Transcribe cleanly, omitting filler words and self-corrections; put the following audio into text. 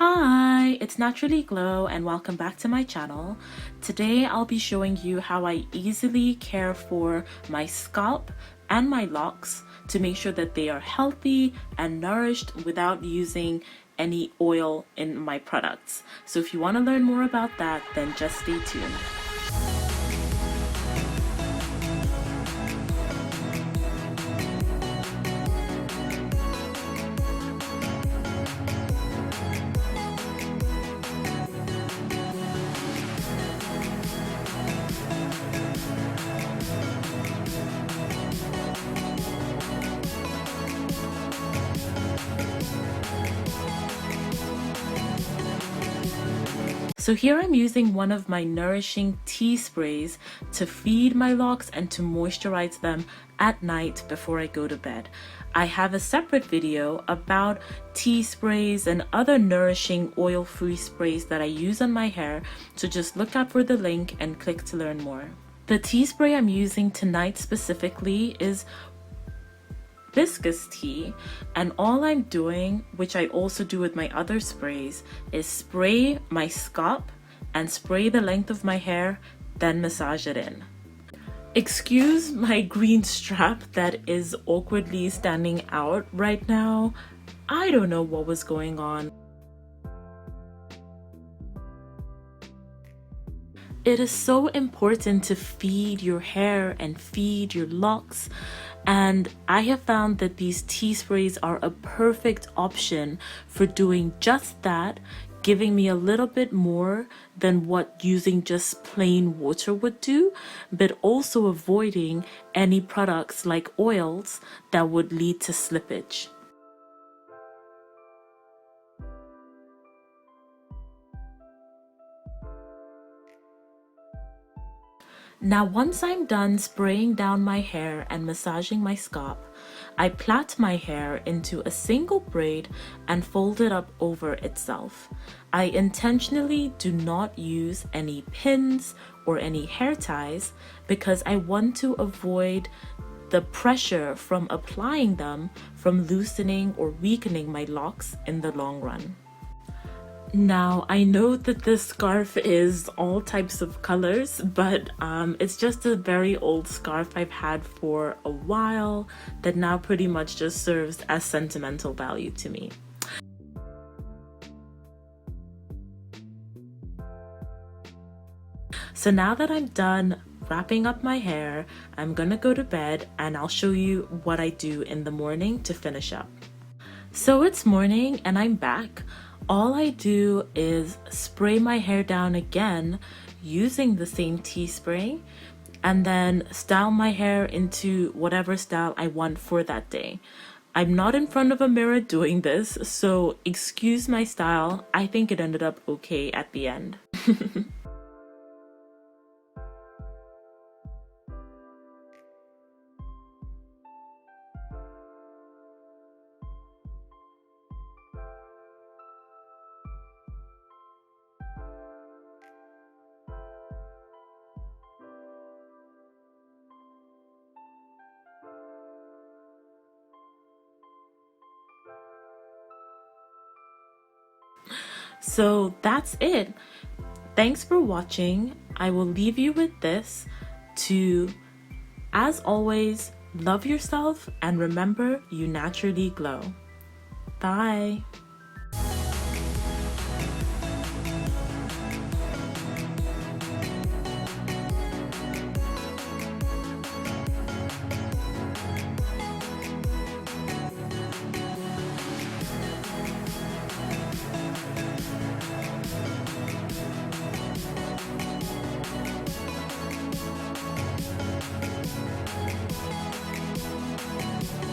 Hi, it's Naturally Glow and welcome back to my channel. Today I'll be showing you how I easily care for my scalp and my locks to make sure that they are healthy and nourished without using any oil in my products. So if you want to learn more about that, then just stay tuned. So here I'm using one of my nourishing tea sprays to feed my locks and to moisturize them at night before I go to bed. I have a separate video about tea sprays and other nourishing oil-free sprays that I use on my hair, so just look out for the link and click to learn more. The tea spray I'm using tonight specifically is hibiscus tea, and all I'm doing, which I also do with my other sprays, is spray my scalp and spray the length of my hair, then massage it in. Excuse my green strap that is awkwardly standing out right now. I don't know what was going on. It is so important to feed your hair and feed your locks, and I have found that these tea sprays are a perfect option for doing just that, giving me a little bit more than what using just plain water would do, but also avoiding any products like oils that would lead to slippage. Now once I'm done spraying down my hair and massaging my scalp, I plait my hair into a single braid and fold it up over itself. I intentionally do not use any pins or any hair ties because I want to avoid the pressure from applying them from loosening or weakening my locks in the long run. Now, I know that this scarf is all types of colors, but it's just a very old scarf I've had for a while that now pretty much just serves as sentimental value to me. So now that I'm done wrapping up my hair, I'm gonna go to bed and I'll show you what I do in the morning to finish up. So it's morning and I'm back. All I do is spray my hair down again using the same tea spray and then style my hair into whatever style I want for that day. I'm not in front of a mirror doing this, so excuse my style. I think it ended up okay at the end. So that's it. Thanks for watching. I will leave you with this to, as always, love yourself and remember you naturally glow. Bye.